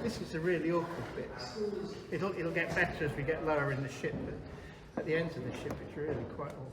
This is the really awkward bit. It'll get better as we get lower in the ship, but at the ends of the ship it's really quite awkward.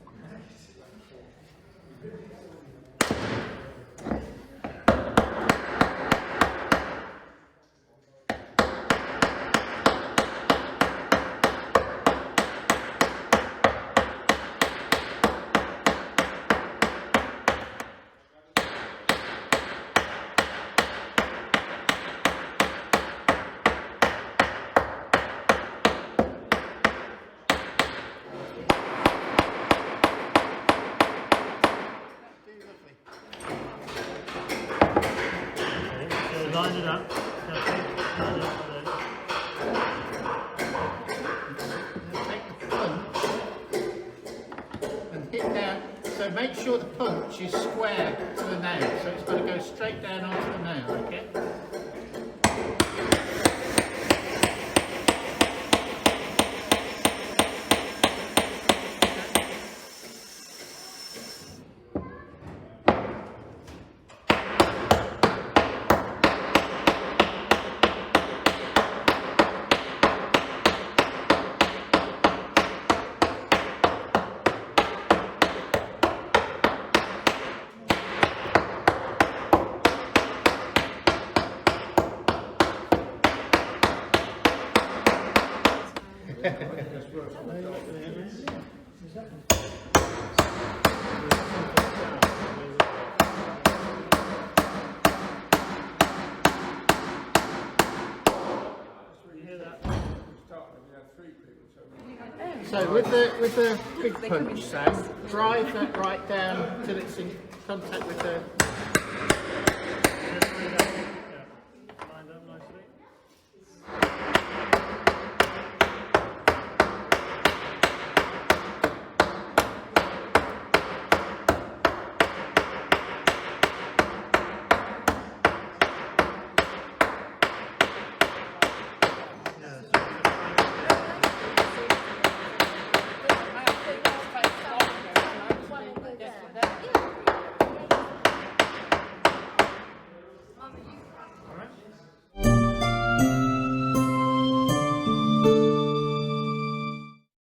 Line it up. Take the punch and hit down. So make sure the punch is square to the nail. So it's got to go straight down onto the nail. Okay. So with the big punch, Sam, drive that right down till it's in contact with the